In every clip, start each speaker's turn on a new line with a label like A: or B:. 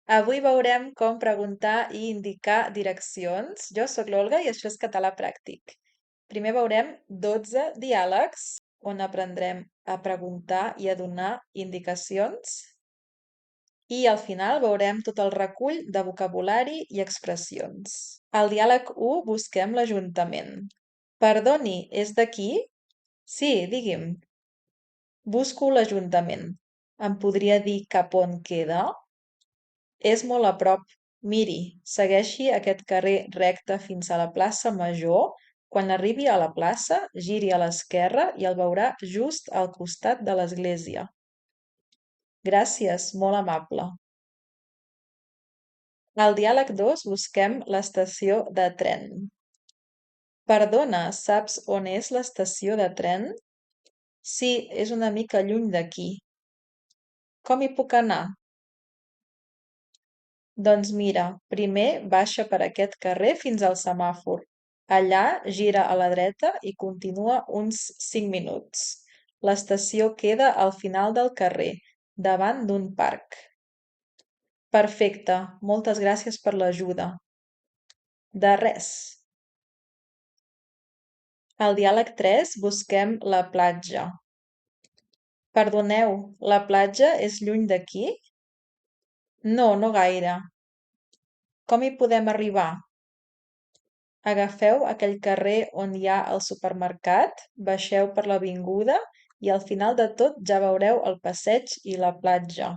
A: Avui veurem com preguntar i indicar direccions. Jo sóc l'Olga i això és Català Pràctic. Primer veurem 12 diàlegs on aprendrem a preguntar i a donar indicacions. I al final veurem tot el recull de vocabulari i expressions. Al diàleg 1 busquem l'ajuntament. Perdoni, és d'aquí? Sí, digui'm. Busco l'ajuntament. Em podria dir cap on queda? És molt a prop. Miri, segueixi aquest carrer recte fins a la plaça Major. Quan arribi a la plaça, giri a l'esquerra i el veurà just al costat de l'església. Gràcies, molt amable. Al diàleg 2 busquem l'estació de tren. Perdona, saps on és l'estació de tren? Sí, és una mica lluny d'aquí. Com hi puc anar? Doncs mira, primer baixa per aquest carrer fins al semàfor. Allà gira a la dreta i continua uns 5 minuts. L'estació queda al final del carrer, davant d'un parc. Perfecte, moltes gràcies per l'ajuda. De res. Al diàleg 3 busquem la platja. Perdoneu, la platja és lluny d'aquí? No, no gaire. Com hi podem arribar? Agafeu aquell carrer on hi ha el supermercat, baixeu per l'avinguda i al final de tot ja veureu el passeig i la platja.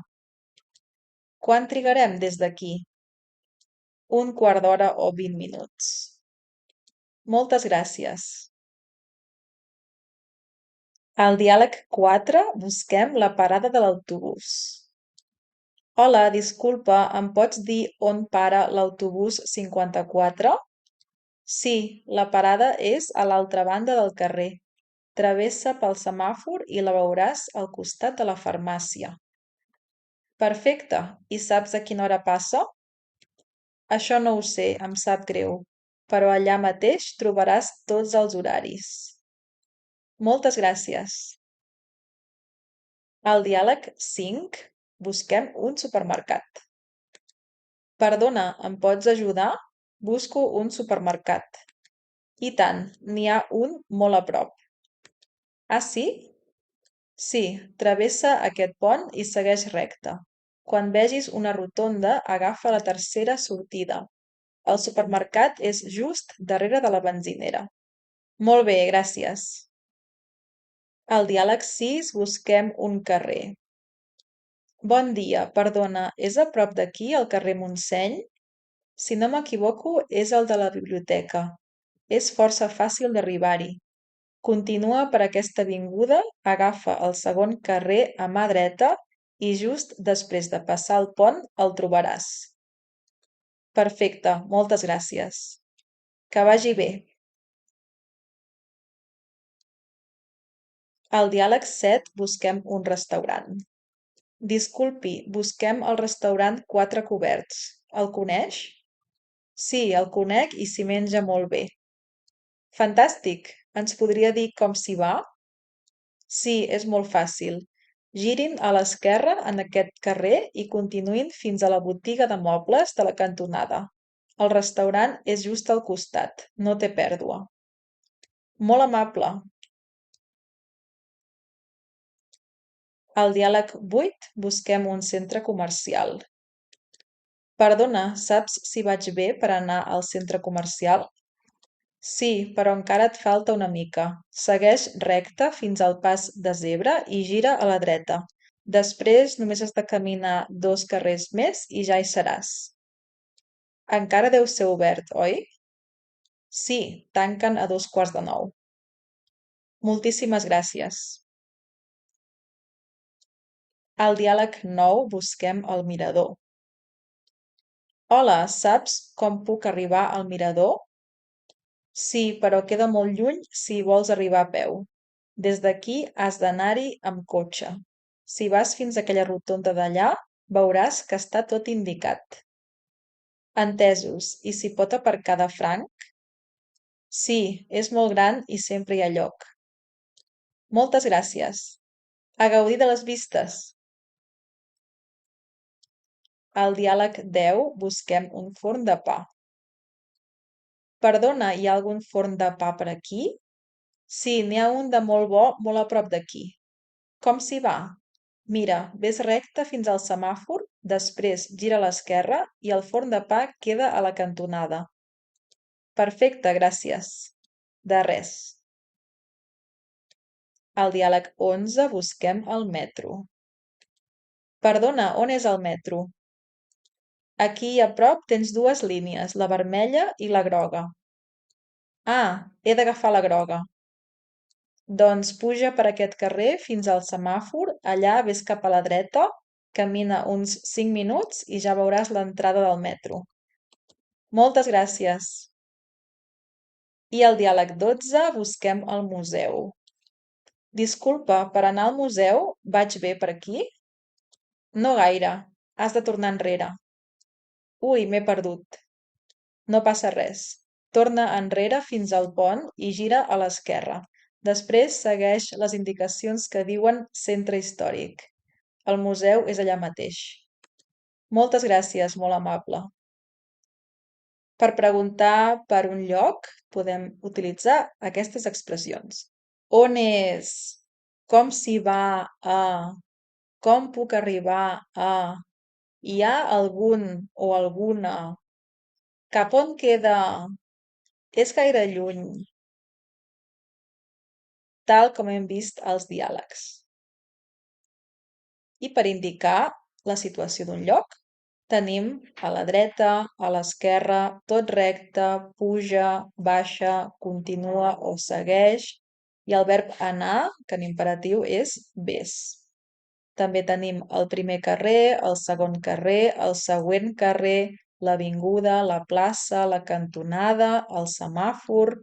A: Quant trigarem des d'aquí? Un quart d'hora o 20 minuts. Moltes gràcies. Al diàleg 4 busquem la parada de l'autobús. Hola, disculpa, em pots dir on para l'autobús 54? Sí, la parada és a l'altra banda del carrer. Travessa pel semàfor i la veuràs al costat de la farmàcia. Perfecte. I saps a quina hora passa? Això no ho sé, em sap greu, però allà mateix trobaràs tots els horaris. Moltes gràcies. Al diàleg 5 busquem un supermercat. Perdona, em pots ajudar? Busco un supermercat. I tant, n'hi ha un molt a prop. Ah, sí? Sí, travessa aquest pont i segueix recte. Quan vegis una rotonda, agafa la tercera sortida. El supermercat és just darrere de la benzinera. Molt bé, gràcies. Al diàleg 6 busquem un carrer. Bon dia, perdona, és a prop d'aquí el carrer Montseny? Si no m'equivoco, és el de la biblioteca. És força fàcil d'arribar-hi. Continua per aquesta avinguda, agafa el segon carrer a mà dreta i just després de passar el pont el trobaràs. Perfecte, moltes gràcies. Que vagi bé. Al diàleg 7 busquem un restaurant. Disculpi, busquem el restaurant Quatre Coberts. El coneix? Sí, el conec i s'hi menja molt bé. Fantàstic! Ens podria dir com s'hi va? Sí, és molt fàcil. Girin a l'esquerra en aquest carrer i continuïn fins a la botiga de mobles de la cantonada. El restaurant és just al costat, no té pèrdua. Molt amable. Al diàleg 8 busquem un centre comercial. Perdona, saps si vaig bé per anar al centre comercial? Sí, però encara et falta una mica. Segueix recte fins al pas de zebra i gira a la dreta. Després només has de caminar 2 carrers més i ja hi seràs. Encara deu ser obert, oi? Sí, tanquen a 2:15. Moltíssimes gràcies. Al diàleg 9 busquem el mirador. Hola, saps com puc arribar al mirador? Sí, però queda molt lluny si vols arribar a peu. Des d'aquí has d'anar-hi amb cotxe. Si vas fins a aquella rotonda d'allà, veuràs que està tot indicat. Entesos. I s'hi pot aparcar de franc? Sí, és molt gran i sempre hi ha lloc. Moltes gràcies. A gaudir de les vistes! Al diàleg 10 busquem un forn de pa. Perdona, hi ha algun forn de pa per aquí? Sí, n'hi ha un de molt bo molt a prop d'aquí. Com s'hi va? Mira, ves recte fins al semàfor, després gira a l'esquerra i el forn de pa queda a la cantonada. Perfecte, gràcies. De res. Al diàleg 11 busquem el metro. Perdona, on és el metro? Aquí a prop tens dues línies, la vermella i la groga. Ah, he d'agafar la groga. Doncs puja per aquest carrer fins al semàfor, allà ves cap a la dreta, camina uns 5 minuts i ja veuràs l'entrada del metro. Moltes gràcies. I al diàleg 12 busquem el museu. Disculpa, per anar al museu vaig bé per aquí? No gaire, has de tornar enrere. Ui, m'he perdut. No passa res. Torna enrere fins al pont i gira a l'esquerra. Després segueix les indicacions que diuen Centre Històric. El museu és allà mateix. Moltes gràcies, molt amable. Per preguntar per un lloc, podem utilitzar aquestes expressions. On és? Com s'hi va a? Com puc arribar a? Hi ha algun o alguna? Cap on queda? És gaire lluny, tal com hem vist als diàlegs. I per indicar la situació d'un lloc, tenim a la dreta, a l'esquerra, tot recte, puja, baixa, continua o segueix, i el verb anar, que en imperatiu és ves. També tenim el primer carrer, el segon carrer, el següent carrer, l'avinguda, la plaça, la cantonada, el semàfor,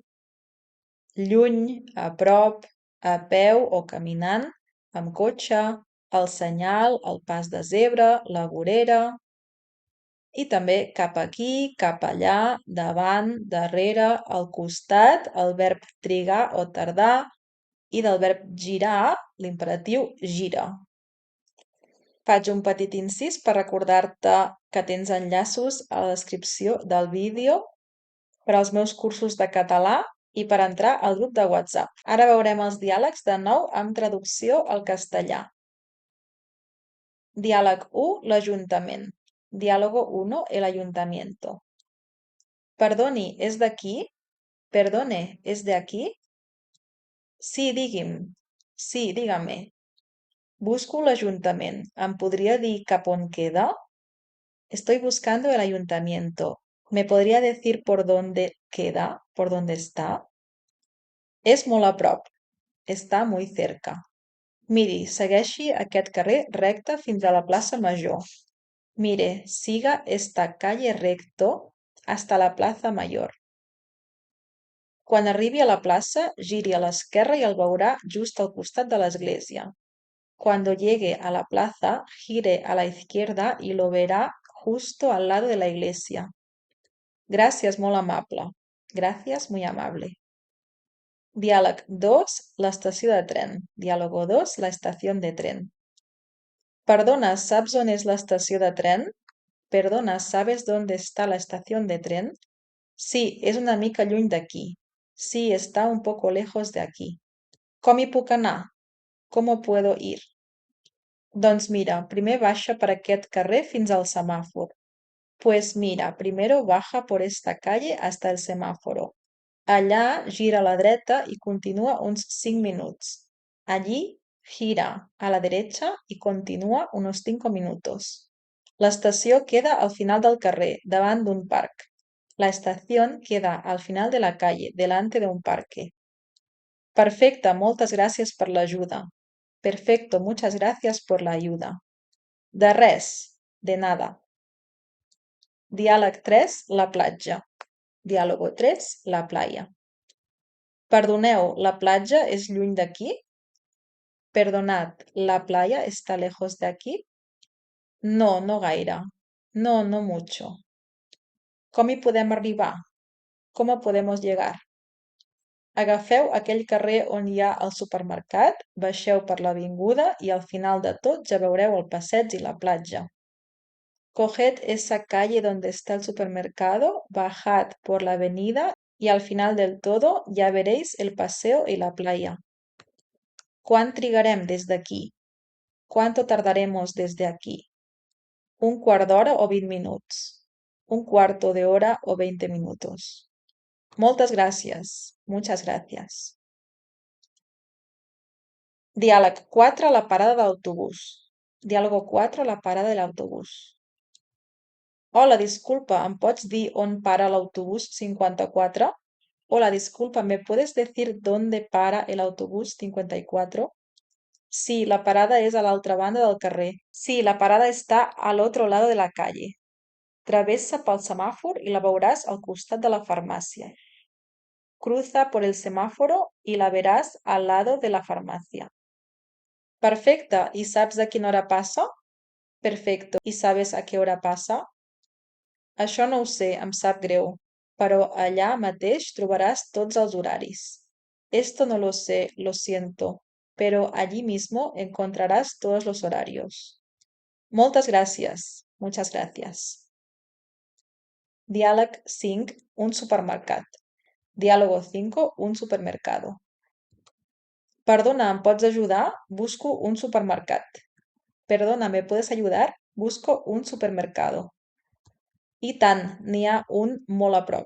A: lluny, a prop, a peu o caminant, amb cotxe, el senyal, el pas de zebra, la vorera, i també cap aquí, cap allà, davant, darrere, al costat, el verb trigar o tardar, i del verb girar, l'imperatiu gira. Faig un petit incís per recordar-te que tens enllaços a la descripció del vídeo per als meus cursos de català i per entrar al grup de WhatsApp. Ara veurem els diàlegs de nou amb traducció al castellà. Diàleg 1, l'Ajuntament. Diálogo 1, el ayuntamiento. Perdoni, és d'aquí? Perdone, és de aquí? Sí, digui'm. Sí, dígame. Busco l'Ajuntament. Em podria dir cap on queda? Estoy buscando el ayuntamiento. ¿Me podría decir por dónde queda? ¿Por dónde está? És molt a prop. Està muy cerca. Miri, segueixi aquest carrer recte fins a la plaça Major. Mire, siga esta calle recto hasta la Plaza Mayor. Quan arribi a la plaça, giri a l'esquerra i el veurà just al costat de l'església. Cuando llegue a la plaza, gire a la izquierda y lo verá justo al lado de la iglesia. Gràcies, molt amable. Gràcies, muy amable. Diàleg 2, l'estació de tren. Diálogo 2, la estación de tren. Perdona, ¿sabes on és l'estació de tren? Perdona, ¿sabes dónde está la estación de tren? Sí, és una mica lluny d'aquí. Sí, está un poco lejos de aquí. Com hi puc anar? ¿Cómo puedo ir? Doncs mira, primer baixa per aquest carrer fins al semàfor. Pues mira, primero baja por esta calle hasta el semáforo. Allà gira a la dreta y continúa uns 5 minuts. Allí gira a la derecha y continúa unos 5 minutos. L'estació queda al final del carrer, davant d'un parc. La estación queda al final de la calle, delante de un parque. Perfecte, moltes gràcies per l'ajuda. Perfecto, muchas gracias por la ayuda. De res, de nada. Diàleg 3, la platja. Diálogo 3, la playa. Perdoneu, la platja és lluny d'aquí? Perdonad, ¿la playa está lejos de aquí? No, no gaire. No, no mucho. Com hi podem arribar? ¿Cómo podemos llegar? Agafeu aquell carrer on hi ha el supermercat, baixeu per l'avinguda i al final de tot ja veureu el passeig i la platja. Coged esa calle donde está el supermercado, bajad por la avenida y al final del todo ya veréis el paseo y la playa. ¿Cuán trigarem des d'aquí? ¿Cuánto tardaremos desde aquí? ¿Un quart d'hora o 20 minuts? ¿Un cuarto de hora o 20 minutos? Moltes gràcies. Muchas gracias. Diàleg 4 a la parada d'autobús. Diálogo 4 a la parada del autobús. Hola, disculpa, ¿em pots dir on para l'autobús 54? Hola, disculpa, ¿me puedes decir dónde para el autobús 54? Sí, la parada es a la otra banda del carrer. Sí, la parada está al otro lado de la calle. Travessa pel semàfor y la veuràs al costat de la farmacia. Cruza por el semáforo y la verás al lado de la farmacia. Perfecte, ¿y sabes a quina hora passa? Perfecto, ¿y sabes a qué hora passa? Això no ho sé, em sap greu, però allà mateix trobaràs tots els horaris. Esto no lo sé, lo siento, pero allí mismo encontrarás todos los horarios. Moltes gràcies. Muchas gracias. Diàleg 5, un supermercat. Diálogo 5, un supermercado. Perdona, ¿em pots ajudar? Busco un supermercat. Perdona, ¿me puedes ayudar? Busco un supermercado. I tant, n'hi ha un molt a prop.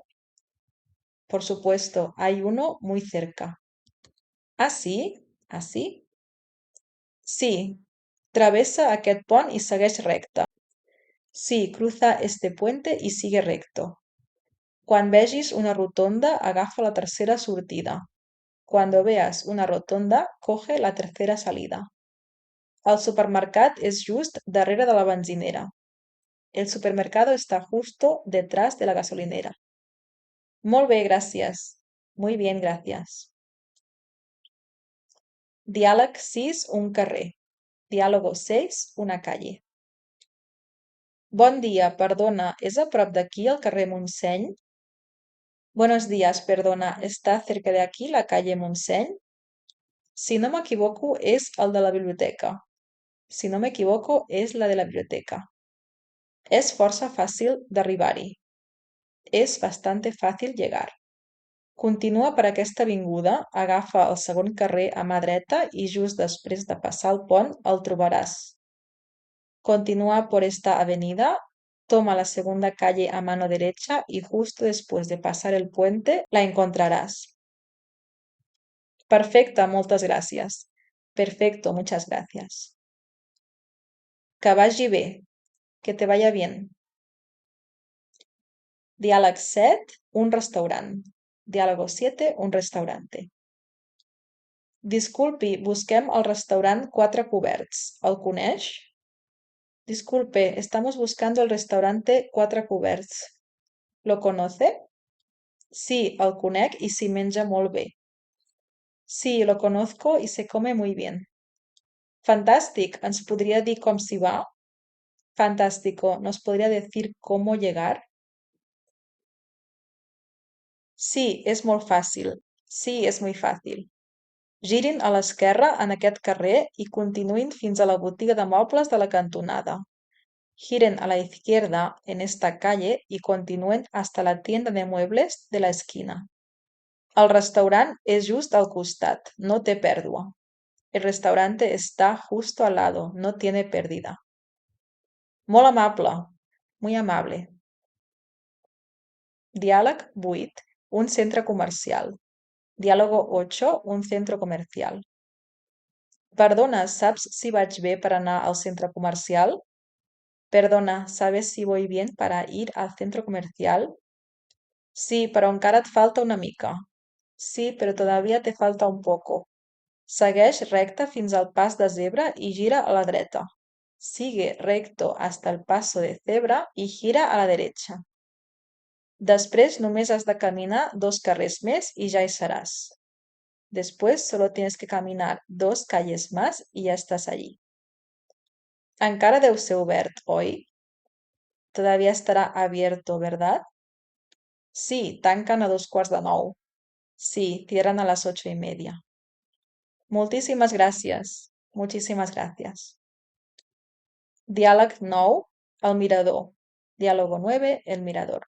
A: Por supuesto, hay uno muy cerca. ¿Ah, sí? ¿Ah, sí? Sí. Travessa aquest pont y segueix recte. Sí, cruza este puente y sigue recto. Quan vegis una rotonda, agafa la tercera sortida. Cuando veas una rotonda, coge la tercera salida. El supermercat és just darrere de la benzinera. El supermercado está justo detrás de la gasolinera. Molt bé, gràcies. Muy bien, gracias. Diàleg 6, un carrer. Diálogo 6, una calle. Bon dia, perdona, ¿es a prop d'aquí el carrer Montseny? Buenos días, perdona, ¿está cerca de aquí la calle Montseny? Si no me equivoco, es el de la biblioteca. Si no me equivoco, es la de la biblioteca. És força fàcil d'arribar-hi. És bastante fácil llegar. Continua per aquesta avinguda, agafa el segon carrer a mà dreta y just després de passar el pont el trobaràs. Continúa por esta avenida, toma la segunda calle a mano derecha y justo después de pasar el puente la encontrarás. Perfecte, moltes gràcies. Perfecto, muchas gracias. Que vagi bé. Que te vaya bien. Diàleg 7, un restaurant. Diálogo 7, un restaurante. Disculpi, busquem el restaurant Quatre Coberts. El coneix? Disculpe, estamos buscando el restaurante Quatre Coberts. ¿Lo conoce? Sí, el conec i s'hi menja molt bé. Sí, lo conozco y se come muy bien. Fantàstic, ¿ens podria dir com s'hi va? Fantástico, ¿nos podría decir cómo llegar? Sí, és molt fàcil. Sí, és muy fàcil. Girin a l'esquerra en aquest carrer i continuïn fins a la botiga de mobles de la cantonada. Giren a la izquierda en esta calle y continúen hasta la tienda de muebles de la esquina. El restaurant és just al costat, no té pèrdua. El restaurante está justo al lado, no tiene pérdida. Molt amable, muy amable. Diàleg 8, un centre comercial. Diálogo 8, un centro comercial. Perdona, ¿sabes si vaig bé per anar al centre comercial? Perdona, ¿sabes si voy bien para ir al centro comercial? Sí, però encara et falta una mica. Sí, pero todavía te falta un poco. Segueix recte fins al pas de zebra y gira a la dreta. Sigue recto hasta el paso de cebra y gira a la derecha. Després només has de caminar 2 carrers més y ya hi seràs. Después solo tienes que caminar 2 calles más y ya estás allí. Encara deu ser obert, oi? Todavía estará abierto, ¿verdad? Sí, tanquen a 2:15. Sí, cierran a las 8:30. Moltíssimes gràcies. Muchísimas gracias. Diàleg 9, al mirador. Diálogo 9, el mirador.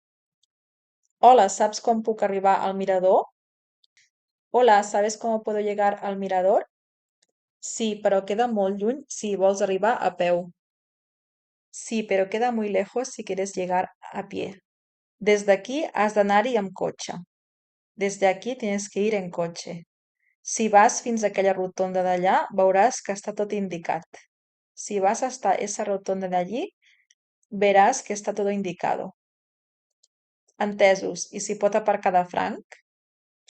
A: Hola, ¿sabes cómo puedo arribar al mirador? Hola, ¿sabes cómo puedo llegar al mirador? Sí, pero queda molt lluny si vols arribar a peu. Sí, pero queda muy lejos si quieres llegar a pie. Desde aquí has d'anar-hi amb cotxe. Desde aquí tienes que ir en coche. Si vas fins a aquella rotonda d'allà, veuràs que està tot indicat. Si vas hasta esa rotonda de allí, verás que está todo indicado. Entesos. ¿Y si pot aparcar de franc?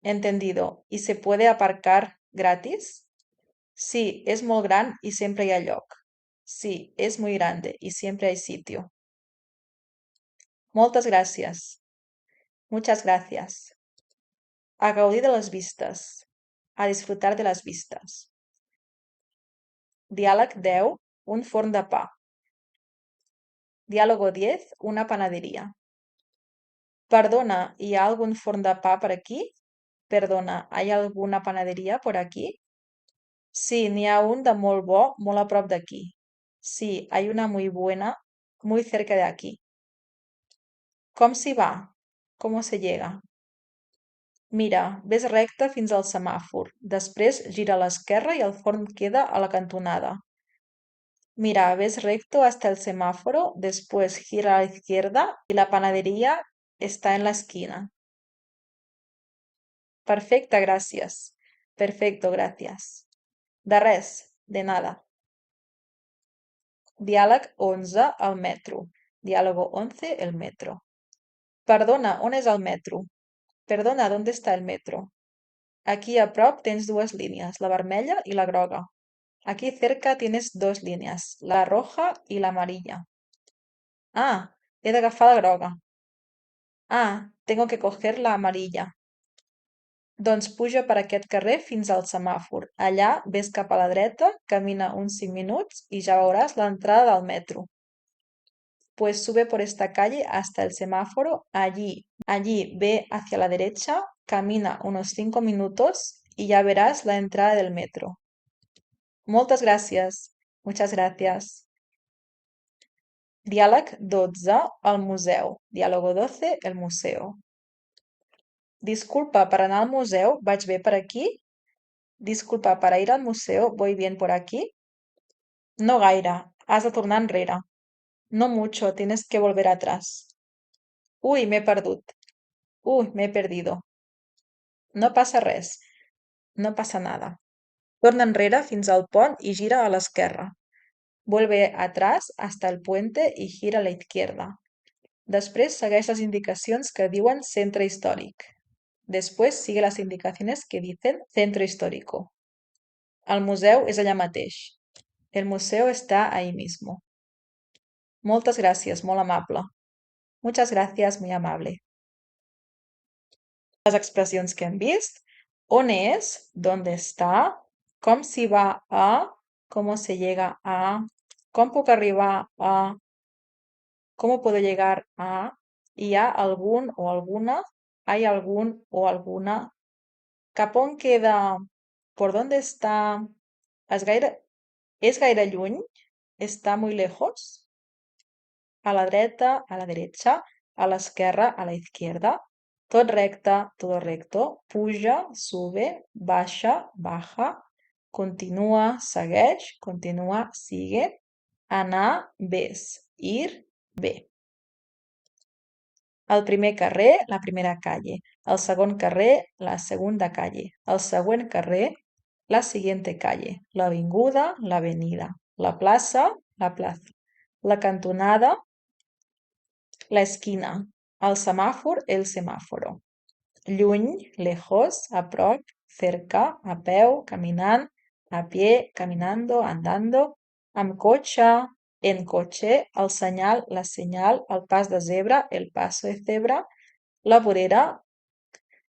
A: Entendido. ¿Y se puede aparcar gratis? Sí, es molt gran y siempre hay lloc. Sí, es muy grande y siempre hay sitio. Moltes gràcies. Muchas gracias. A gaudir de les vistes. A disfrutar de las vistas. Diàleg 10, un forn de pa. Diálogo 10, una panadería. Perdona, ¿y hay algún forn de pa por aquí? Perdona, ¿hay alguna panadería por aquí? Sí, n'hi ha un de molt bo, molt a prop d'aquí. Sí, hay una muy buena, muy cerca de aquí. Com s'hi va? ¿Cómo se llega? Mira, ves recte fins al semàfor. Després gira a l'esquerra i el forn queda a la cantonada. Mira, ves recto hasta el semáforo, después gira a la izquierda y la panadería está en la esquina. Perfecte, gràcies. Perfecto, gracias. De res, de nada. Diàleg 11, el metro. Diálogo 11, el metro. Perdona, on és el metro? Perdona, ¿dónde está el metro? Aquí a prop tens dues línies, la vermella i la groga. Aquí cerca tienes dos líneas, la roja y la amarilla. Ah, he d'agafar la groga. Ah, tengo que coger la amarilla. Doncs puja per aquest carrer fins al semàfor. Allà ves cap a la dreta, camina uns 5 minuts i ja veuràs l'entrada del metro. Pues sube por esta calle hasta el semáforo. Allí ve hacia la derecha, camina unos 5 minutos y ya verás la entrada del metro. Moltes gràcies. Muchas gracias. Diàleg 12, el museu. Diálogo 12, el museo. Disculpa, per anar al museu vaig bé per aquí? Disculpa, para ir al museo voy bien por aquí? No gaire, has de tornar enrere. No mucho, tienes que volver atrás. Uy, m'he perdut. Uy, me he perdido. No passa res. No passa nada. Torna enrere fins al pont i gira a l'esquerra. Vuelve atrás hasta el puente y gira a la izquierda. Després segueix les indicacions que diuen centre històric. Después sigue las indicaciones que dicen centro histórico. El museu és allà mateix. El museo está ahí mismo. Moltes gràcies, molt amable. Muchas gracias, muy amable. Les expressions que hem vist. On és? ¿Dónde está? Com s'hi va a? ¿Cómo se llega a? Com puc arribar a? ¿Cómo puedo llegar a? ¿Hi ha algun o alguna? ¿Hay algún o alguna? Cap on queda? ¿Por dónde está? És gaire lluny? ¿Está muy lejos? A la dreta, a la derecha, a l'esquerra, a la izquierda. Tot recte, todo recto. Puja, sube, baixa, baja. Continua, segueix, continua, sigue. Anar, ves. Ir, ve. El primer carrer, la primera calle. El segon carrer, la segunda calle. El següent carrer, la siguiente calle. L'avinguda, l'avenida. La plaça, la plaza. La cantonada, la esquina. El semàfor, el semáforo. Lluny, lejos, a prop, cerca, a peu, caminant, a pie, caminando, andando, amb cotxe, en coche, el senyal, la senyal, el pas de zebra, el paso de cebra, la vorera,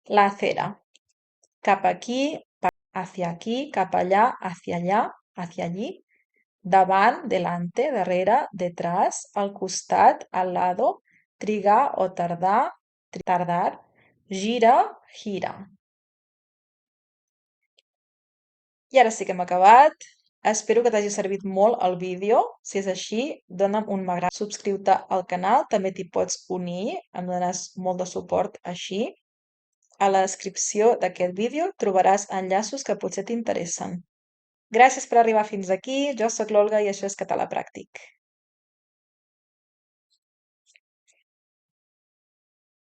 A: la acera. Cap aquí, hacia aquí, cap allà, hacia allí, davant, delante, darrere, detrás, al costat, al lado, trigar o tardar, tardar, gira, gira. I ara sí que hem acabat. Espero que t'hagi servit molt el vídeo. Si és així, dona'm un m'agrada. Subscriu-te al canal, també t'hi pots unir, em dones molt de suport així. A la descripció d'aquest vídeo trobaràs enllaços que potser t'interessen. Gràcies per arribar fins aquí. Jo sóc l'Olga i això és Català Pràctic.